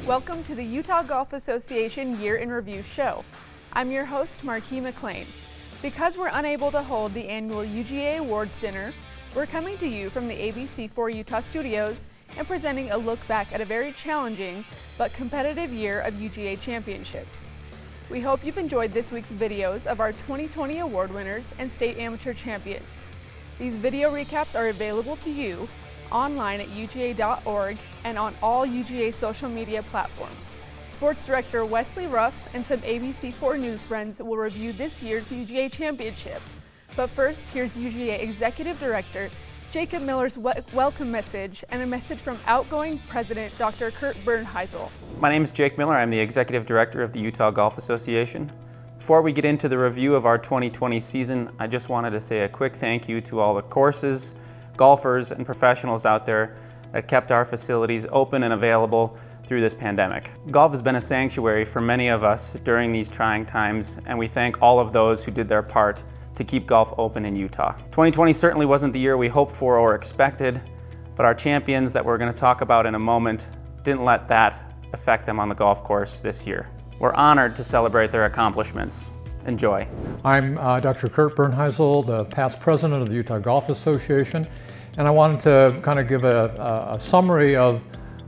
Welcome to the Utah Golf Association Year in Review show. I'm your host, Marquis McLean. Because we're unable to hold the annual UGA Awards dinner, we're coming to you from the ABC4 Utah studios and presenting a look back at a very challenging but competitive year of UGA championships. We hope you've enjoyed this week's videos of our 2020 award winners and state amateur champions. These video recaps are available to you online at uga.org and on all UGA social media platforms. Sports Director Wesley Ruff and some ABC4 News friends will review this year's UGA Championship. But first, here's UGA Executive Director Jacob Miller's welcome message and a message from outgoing President Dr. Kurt Bernheisel. My name is Jake Miller. I'm the Executive Director of the Utah Golf Association. Before we get into the review of our 2020 season, I just wanted to say a quick thank you to all the courses, golfers, and professionals out there that kept our facilities open and available through this pandemic. Golf has been a sanctuary for many of us during these trying times, and we thank all of those who did their part to keep golf open in Utah. 2020 certainly wasn't the year we hoped for or expected, but our champions that we're going to talk about in a moment didn't let that affect them on the golf course this year. We're honored to celebrate their accomplishments. Enjoy. I'm Dr. Kurt Bernheisel, the past president of the Utah Golf Association, and I wanted to kind of give a summary of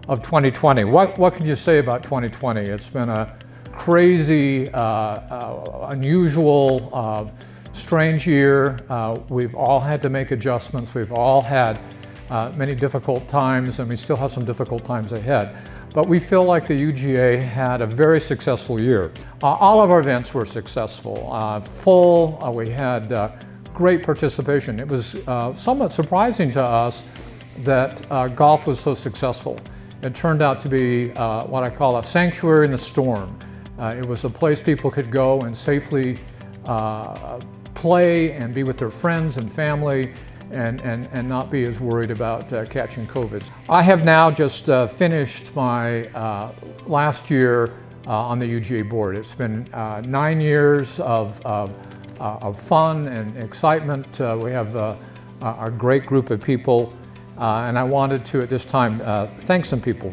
2020. What can you say about 2020? It's been a crazy, unusual, strange year. We've all had to make adjustments. We've all had many difficult times, and we still have some difficult times ahead. But we feel like the UGA had a very successful year. All of our events were successful, full. We had great participation. It was somewhat surprising to us that golf was so successful. It turned out to be what I call a sanctuary in the storm. It was a place people could go and safely play and be with their friends and family and not be as worried about catching COVID. I have now just finished my last year on the UGA board. It's been 9 years of fun and excitement. We have a great group of people, and I wanted to at this time thank some people.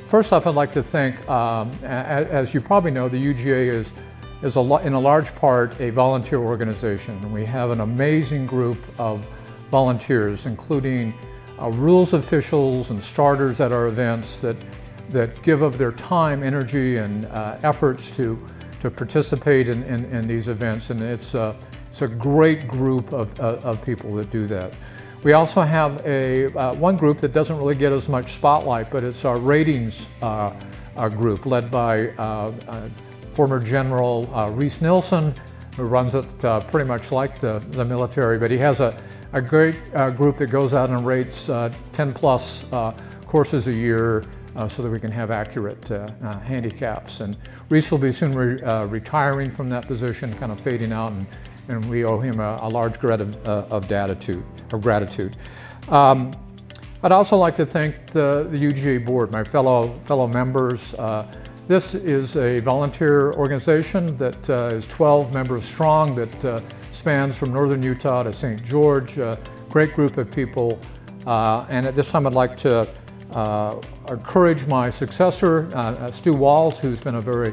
First off, I'd like to thank, as you probably know, the UGA is in a large part a volunteer organization. We have an amazing group of volunteers, including rules officials and starters at our events that give of their time, energy, and efforts to participate in these events, and it's a great group of people that do that. We also have one group that doesn't really get as much spotlight, but it's our ratings group led by former General Reese Nilsson, who runs it pretty much like the military, but he has a great group that goes out and rates 10 plus courses a year so that we can have accurate handicaps. And Reese will be soon retiring from that position, kind of fading out, and we owe him a large debt of gratitude. I'd also like to thank the UGA board, my fellow members. This is a volunteer organization that is 12 members strong, that spans from northern Utah to St. George, a great group of people. And at this time I'd like to encourage my successor, Stu Walls, who's been a very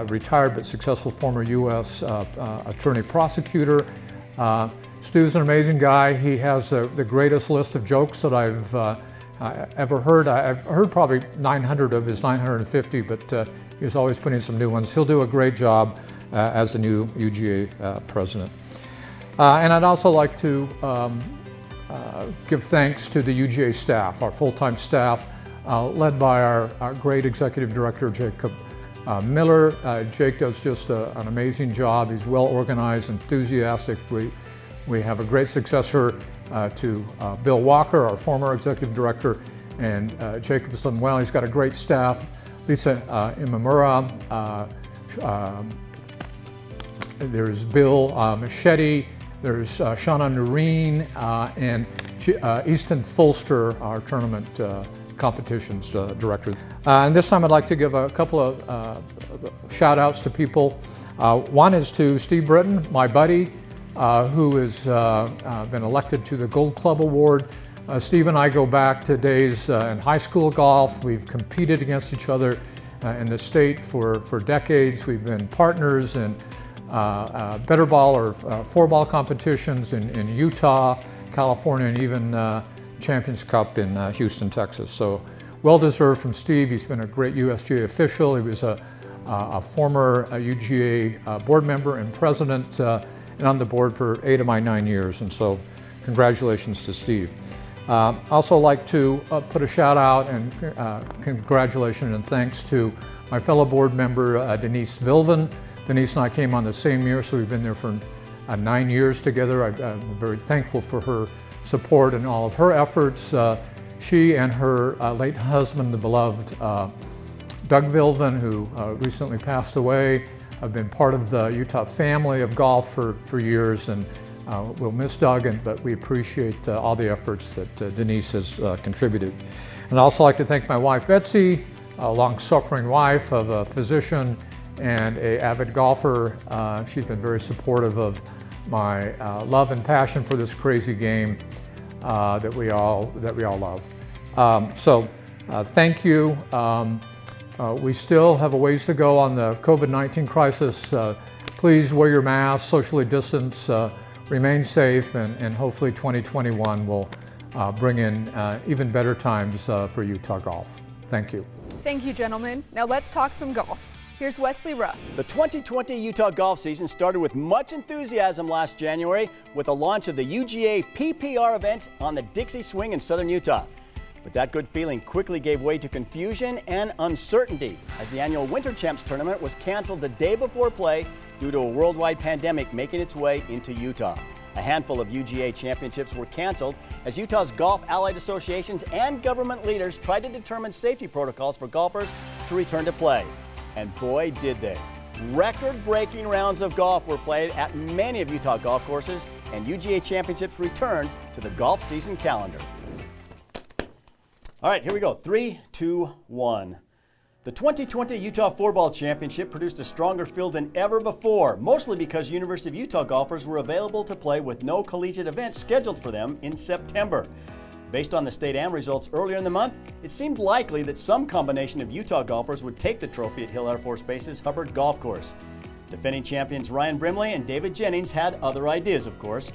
retired but successful former U.S. attorney prosecutor. Stu's an amazing guy. He has the greatest list of jokes that I've ever heard. I've heard probably 900 of his 950, but he's always putting some new ones. He'll do a great job as the new UGA president. And I'd also like to give thanks to the UGA staff, our full-time staff, led by our great executive director, Jacob Miller. Jake does just an amazing job. He's well organized, enthusiastic. We have a great successor to Bill Walker, our former executive director, and Jacob has done well. He's got a great staff. Lisa Imamura, there's Bill Machete, there's Shauna Noreen, and Easton Fulster, our tournament competitions director. And this time I'd like to give a couple of shout outs to people. One is to Steve Britton, my buddy, who has been elected to the Gold Club Award. Steve and I go back to days in high school golf. We've competed against each other in the state for decades. We've been partners in better ball or four ball competitions in Utah, California, and even Champions Cup in Houston, Texas. So well deserved from Steve. He's been a great USGA official. He was a former UGA board member and president, and on the board for 8 of my 9 years. And so congratulations to Steve. Also like to put a shout out and congratulations and thanks to my fellow board member, Denise Vilven. Denise and I came on the same year, so we've been there for 9 years together. I'm very thankful for her support and all of her efforts. She and her late husband, the beloved Doug Vilven, who recently passed away, have been part of the Utah family of golf for years, and we'll miss Doug, but we appreciate all the efforts that Denise has contributed. And I'd also like to thank my wife, Betsy, a long-suffering wife of a physician and an avid golfer. She's been very supportive of my love and passion for this crazy game that we all love. Thank you. We still have a ways to go on the COVID-19 crisis. Please wear your mask, socially distance, remain safe, and hopefully 2021 will bring in even better times for Utah golf. Thank you. Thank you, gentlemen. Now let's talk some golf. Here's Wesley Ruff. The 2020 Utah golf season started with much enthusiasm last January with the launch of the UGA PPR events on the Dixie Swing in southern Utah. But that good feeling quickly gave way to confusion and uncertainty as the annual Winter Champs tournament was canceled the day before play due to a worldwide pandemic making its way into Utah. A handful of UGA championships were canceled as Utah's golf allied associations and government leaders tried to determine safety protocols for golfers to return to play. And boy, did they. Record-breaking rounds of golf were played at many of Utah golf courses, and UGA championships returned to the golf season calendar. All right, here we go. 3, 2, 1. The 2020 Utah Four-Ball Championship produced a stronger field than ever before, mostly because University of Utah golfers were available to play with no collegiate events scheduled for them in September. Based on the State Am results earlier in the month, it seemed likely that some combination of Utah golfers would take the trophy at Hill Air Force Base's Hubbard Golf Course. Defending champions Ryan Brimley and David Jennings had other ideas, of course.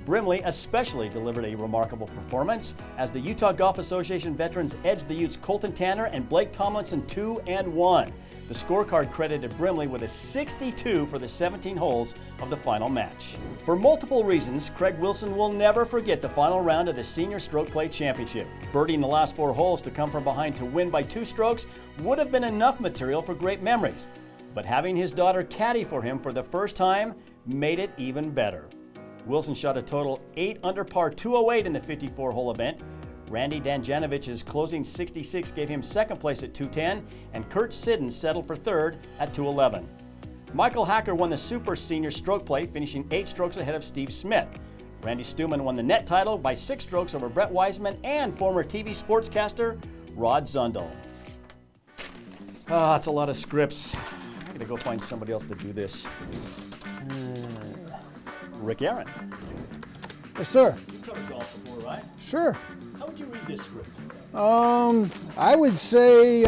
Brimley especially delivered a remarkable performance as the Utah Golf Association veterans edged the Utes Colton Tanner and Blake Tomlinson 2-1. The scorecard credited Brimley with a 62 for the 17 holes of the final match. For multiple reasons, Craig Wilson will never forget the final round of the Senior Stroke Play Championship. Birdieing the last 4 holes to come from behind to win by 2 strokes would have been enough material for great memories. But having his daughter caddy for him for the first time made it even better. Wilson shot a total 8 under par 208 in the 54-hole event. Randy Danjanovich's closing 66 gave him second place at 210, and Kurt Siddons settled for third at 211. Michael Hacker won the Super Senior Stroke Play, finishing 8 strokes ahead of Steve Smith. Randy Stuman won the net title by 6 strokes over Brett Wiseman and former TV sportscaster Rod Zundel. That's a lot of scripts. I'm gonna go find somebody else to do this. Rick Aaron. Yes, sir. You covered golf before, right? Sure. How would you read this script? I would say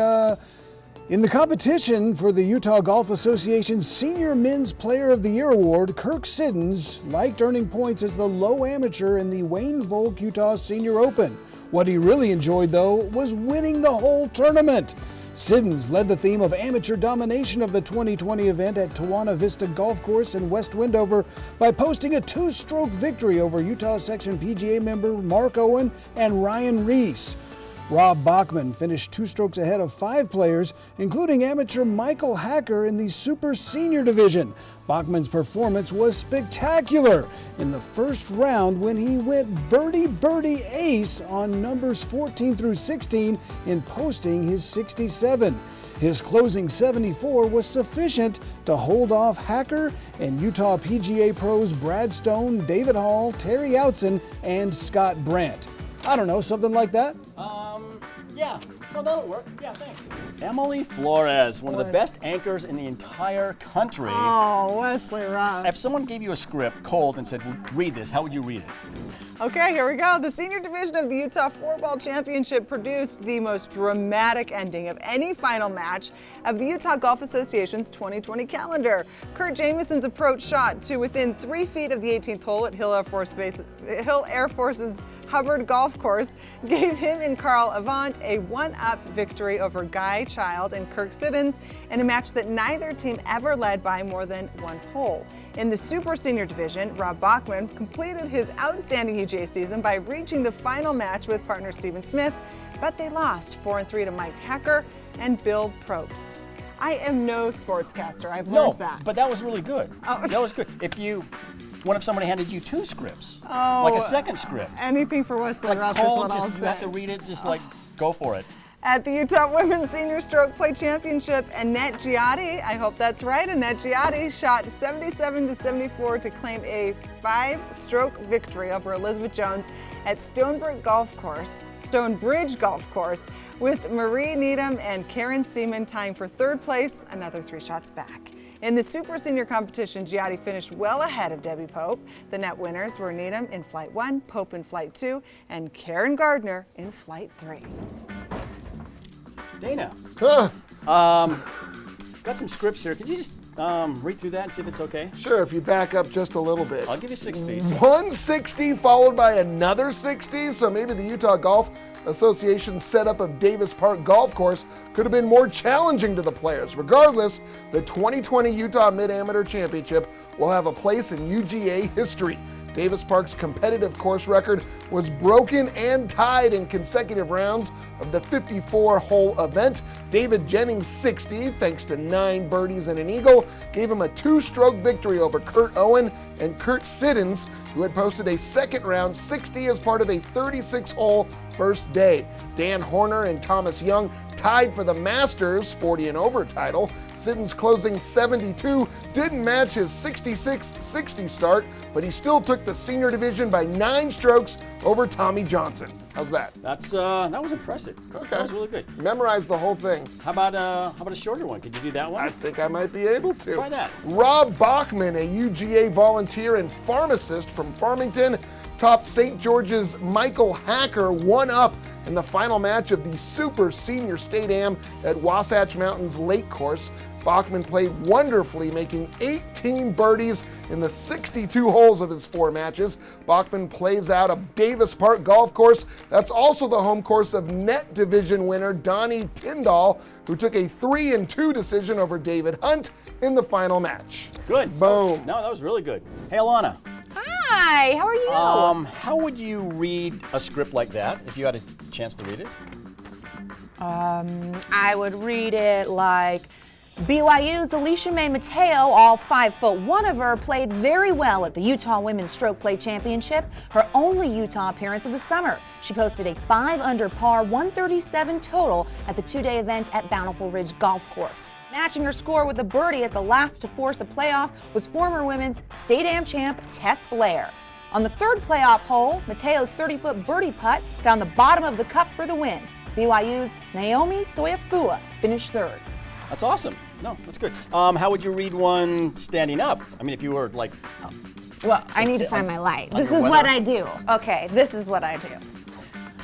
in the competition for the Utah Golf Association's Senior Men's Player of the Year Award, Kirk Siddons liked earning points as the low amateur in the Wayne Volk Utah Senior Open. What he really enjoyed, though, was winning the whole tournament. Siddons led the theme of amateur domination of the 2020 event at Tawana Vista Golf Course in West Wendover by posting a 2-stroke victory over Utah Section PGA member Mark Owen and Ryan Reese. Rob Bachman finished 2 strokes ahead of 5 players, including amateur Michael Hacker in the Super Senior Division. Bachman's performance was spectacular in the first round when he went birdie ace on numbers 14 through 16 in posting his 67. His closing 74 was sufficient to hold off Hacker and Utah PGA pros Brad Stone, David Hall, Terry Outson, and Scott Brandt. I don't know, something like that? Yeah, No, that'll work. Yeah, thanks. Emily Flores, one of the best anchors in the entire country. Oh, Wesley Ruff. If someone gave you a script cold and said, read this, how would you read it? Okay, here we go. The senior division of the Utah Floorball Championship produced the most dramatic ending of any final match of the Utah Golf Association's 2020 calendar. Kurt Jamison's approach shot to within 3 feet of the 18th hole at Hill Air Force's Hubbard Golf Course gave him and Carl Avant a one-up victory over Guy Child and Kirk Siddons in a match that neither team ever led by more than 1 hole. In the Super Senior Division, Rob Bachman completed his outstanding UGA season by reaching the final match with partner Stephen Smith, but they lost 4-3 to Mike Hecker and Bill Probst. I am no sportscaster, I've learned that. But that was really good. Oh. That was good. What if somebody handed you 2 scripts? Like a second script? Anything for Wesley Like Ruff is cold, what I'll just you have say. to read it, just like go for it. At the Utah Women's Senior Stroke Play Championship, Annette Giotti, I hope that's right, Annette Giotti shot 77-74 to claim a 5-stroke victory over Elizabeth Jones at Stonebridge Golf Course, with Marie Needham and Karen Seaman tying for 3rd place, another 3 shots back. In the Super Senior competition, Giotti finished well ahead of Debbie Pope. The net winners were Needham in Flight 1, Pope in Flight 2, and Karen Gardner in Flight 3. Dana, got some scripts here. Could you just read through that and see if it's okay? Sure, if you back up just a little bit. I'll give you 6 feet. 160 followed by another 60, so maybe the Utah Golf Association's setup of Davis Park Golf Course could have been more challenging to the players. Regardless, the 2020 Utah Mid-Amateur Championship will have a place in UGA history. Davis Park's competitive course record was broken and tied in consecutive rounds of the 54-hole event. David Jennings' 60, thanks to 9 birdies and an eagle, gave him a 2-stroke victory over Kurt Owen and Kurt Siddons, who had posted a second-round 60 as part of a 36-hole first day. Dan Horner and Thomas Young tied for the Masters 40 and over title. Siddons' closing 72 didn't match his 66-60 start, but he still took the senior division by 9 strokes over Tommy Johnson. How's that? That was impressive. Okay. That was really good. Memorize the whole thing. How about a shorter one? Could you do that one? I think I might be able to. Try that. Rob Bachman, a UGA volunteer and pharmacist from Farmington, topped St. George's Michael Hacker 1-up in the final match of the Super Senior State Am at Wasatch Mountains Lake Course. Bachman played wonderfully, making 18 birdies in the 62 holes of his 4 matches. Bachman plays out of Davis Park Golf Course. That's also the home course of net division winner Donnie Tyndall, who took a 3-2 decision over David Hunt in the final match. Good. Boom. No, that was really good. Hey, Alana. Hi, how are you? How would you read a script like that if you had a chance to read it? I would read it like BYU's Alicia May Mateo, all 5'1" of her, played very well at the Utah Women's Stroke Play Championship, her only Utah appearance of the summer. She posted a 5-under par 137 total at the 2-day event at Bountiful Ridge Golf Course. Matching her score with a birdie at the last to force a playoff was former women's State Am champ Tess Blair. On the 3rd playoff hole, Mateo's 30-foot birdie putt found the bottom of the cup for the win. BYU's Naomi Soyafua finished 3rd. That's awesome. No, that's good. How would you read one standing up? I mean, if you were like... Well, I need to find my light. This under is weather? what I do. Okay, this is what I do.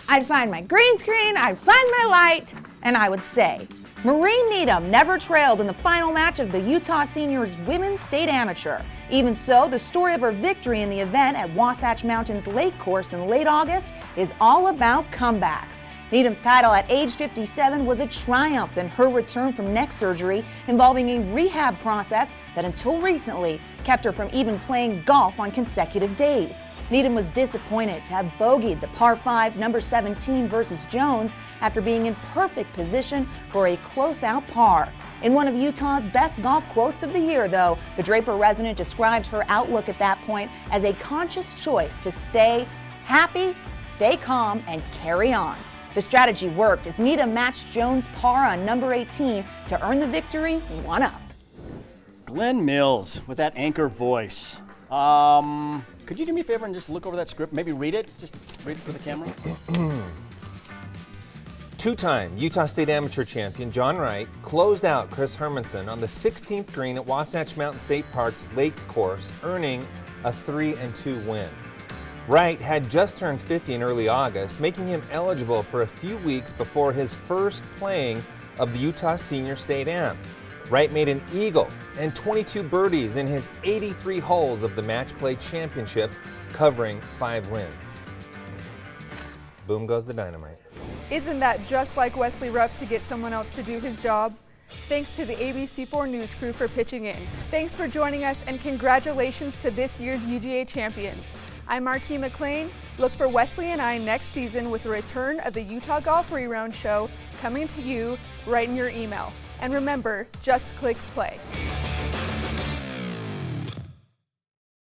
I'd find my green screen, I'd find my light, and I would say, Marie Needham never trailed in the final match of the Utah Seniors Women's State Amateur. Even so, the story of her victory in the event at Wasatch Mountains Lake Course in late August is all about comebacks. Needham's title at age 57 was a triumph in her return from neck surgery involving a rehab process that until recently kept her from even playing golf on consecutive days. Needham was disappointed to have bogeyed the par 5 number 17 versus Jones after being in perfect position for a close-out par. In one of Utah's best golf quotes of the year, though, the Draper resident described her outlook at that point as a conscious choice to stay happy, stay calm, and carry on. The strategy worked as Needham matched Jones' par on number 18 to earn the victory 1-up. Glenn Mills with that anchor voice. Could you do me a favor and just look over that script? Maybe read it. Just read it for the camera. Two-time Utah State Amateur champion John Wright closed out Chris Hermanson on the 16th green at Wasatch Mountain State Park's Lake Course, earning a 3-2 win. Wright had just turned 50 in early August, making him eligible for a few weeks before his first playing of the Utah Senior State Am. Wright made an eagle and 22 birdies in his 83 holes of the Match Play Championship, covering 5 wins. Boom goes the dynamite. Isn't that just like Wesley Rupp to get someone else to do his job? Thanks to the ABC4 News crew for pitching in. Thanks for joining us, and congratulations to this year's UGA champions. I'm Marquis McLean. Look for Wesley and I next season with the return of the Utah Golf Reround Show coming to you right in your email. And remember, just click play.